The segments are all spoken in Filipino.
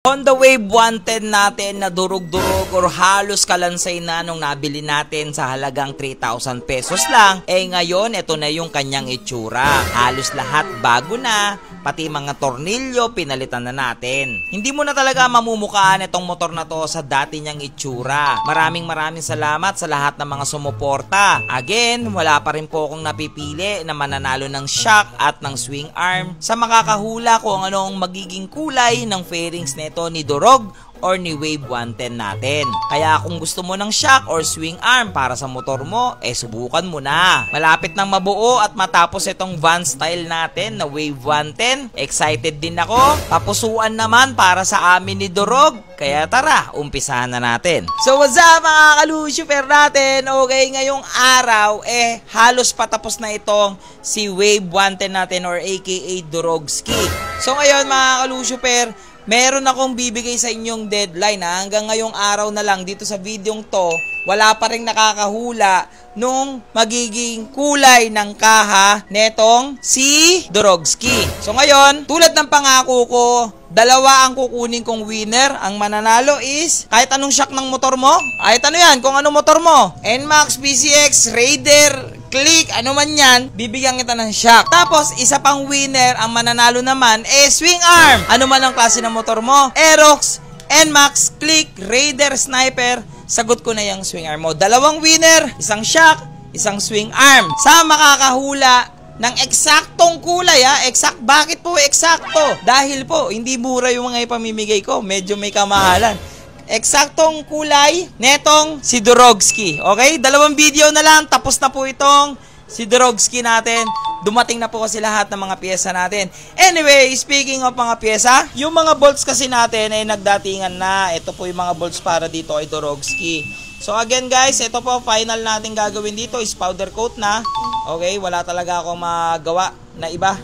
On the Wave 110 natin na durog-durog or halos kalansay na nung nabili natin sa halagang 3,000 pesos lang, ngayon ito na yung kanyang itsura. Halos lahat bago na, pati mga tornilyo pinalitan na natin. Hindi mo na talaga mamumukaan itong motor na to sa dati niyang itsura. Maraming salamat sa lahat ng mga sumuporta. Again, wala pa rin po akong napipili na mananalo ng shock at ng swing arm sa makakahula kung anong magiging kulay ng fairings nito ni Durog or ni Wave 110 natin. Kaya kung gusto mo ng shock or swing arm para sa motor mo, subukan mo na. Malapit nang mabuo at matapos itong van style natin na Wave 110. Excited din ako. Papusuan naman para sa amin ni Durog. Kaya tara, umpisahan na natin. So what's up mga kalusyuper natin? Okay, ngayong araw, halos patapos na itong si Wave 110 natin or aka Durogski. So ngayon mga kalusyuper, meron akong bibigay sa inyong deadline hanggang ngayong araw na lang dito sa videong to. Wala pa rin nakakahula nung magiging kulay ng kaha netong si Durogski. So ngayon, tulad ng pangako ko, dalawa ang kukunin kong winner. Ang mananalo is kahit anong shock ng motor mo. Kahit ano yan, kung ano motor mo. NMAX, PCX, Raider, Click, ano man yan, bibigyan kita ng shock. Tapos, isa pang winner, ang mananalo naman, swing arm. Ano man ang klase ng motor mo. Aerox, NMAX, Click, Raider, Sniper, sagot ko na yung swing arm mo. Dalawang winner, isang shock, isang swing arm. Sa makakahula ng eksaktong kulay, exact. Bakit po eksakto? Dahil po, hindi mura yung mga ipamimigay ko. Medyo may kamahalan. Eksaktong kulay netong si Durogski. Okay? Dalawang video na lang. Tapos na po itong si Durogski natin. Dumating na po kasi lahat ng mga pyesa natin. Anyway, speaking of mga pyesa, yung mga bolts kasi natin ay nagdatingan na. Ito po yung mga bolts para dito ay Durogski. So again guys, ito po final natin gagawin dito is powder coat na. Okay, wala talaga akong magawa na iba.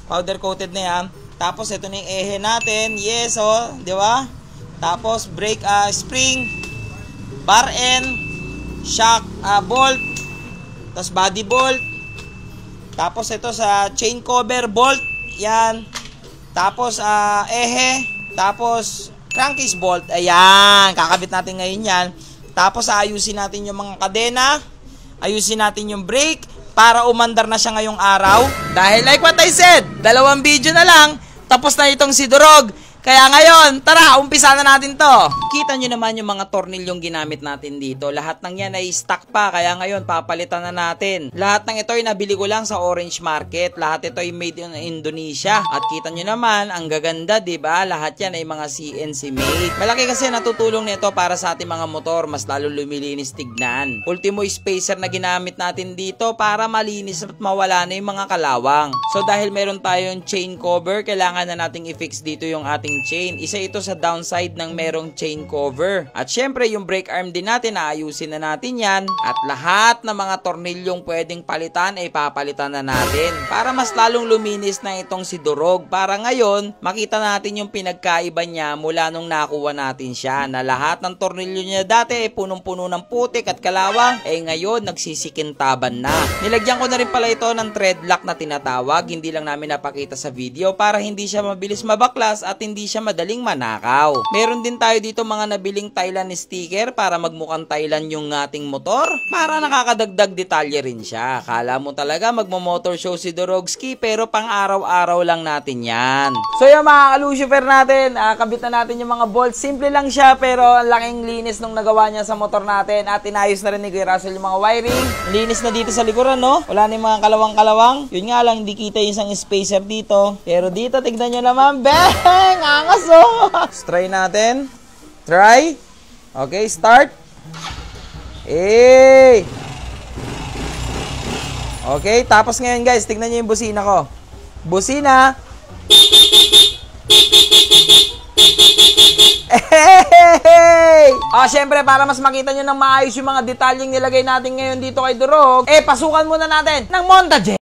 Powder coated na yan. Tapos ito na yung ehe natin. Yes, di ba? Tapos brake spring, bar end, shock bolt, tapos body bolt. Tapos ito sa chain cover bolt, yan. Tapos ehe, tapos crankcase bolt. Ayan, kakabit natin ngayon yan. Tapos ayusin natin yung mga kadena, ayusin natin yung brake para umandar na siya ngayong araw. Dahil like what I said, dalawang video na lang, tapos na itong si Durog. Kaya ngayon, tara, umpisa na natin to. Kita nyo naman yung mga tornilyong ginamit natin dito. Lahat ng yan ay stock pa, kaya ngayon papalitan na natin. Lahat ng ito ay nabili ko lang sa Orange Market. Lahat ito ay made in Indonesia. At kita nyo naman, ang gaganda, diba? Lahat yan ay mga CNC made. Malaki kasi natutulong nito para sa ating mga motor. Mas lalo lumilinis tignan. Ultimo spacer na ginamit natin dito para malinis at mawala na yung mga kalawang. So dahil meron tayong chain cover, kailangan na nating i-fix dito yung ating chain. Isa ito sa downside ng merong chain cover. At syempre yung brake arm din natin, aayusin na natin yan. At lahat ng mga tornilyong pwedeng palitan ay papalitan na natin. Para mas lalong luminis na itong si Durog. Para ngayon, makita natin yung pinagkaiba niya mula nung nakuha natin siya. Na lahat ng tornilyo niya dati ay punong-puno ng putik at kalawang. Ngayon, nagsisikintaban na. Nilagyan ko na rin pala ito ng thread lock na tinatawag. Hindi lang namin napakita sa video para hindi siya mabilis mabaklas at hindi siya madaling manakaw. Meron din tayo dito mga nabiling Thailand sticker para magmukhang Thailand yung ating motor. Para nakakadagdag detalye rin siya. Akala mo talaga magmo-motor show si Durogski pero pang araw-araw lang natin yan. So yung mga kalusyuper natin, kabit na natin yung mga bolts. Simple lang siya pero ang laking linis nung nagawa niya sa motor natin. At inayos na rin ni Kuya Russell yung mga wiring. Linis na dito sa likuran, no? Wala na yung mga kalawang-kalawang. Yun nga lang, di kita yung isang spacer dito. Pero dito, tignan nyo naman, bang! Angas, oh! Try natin. Try. Okay, start. Okay, tapos ngayon guys, tignan nyo yung busina ko. Busina. Syempre, para mas makita nyo ng maayos yung mga detalyeng nilagay natin ngayon dito kay Durog, pasukan muna natin ng montage.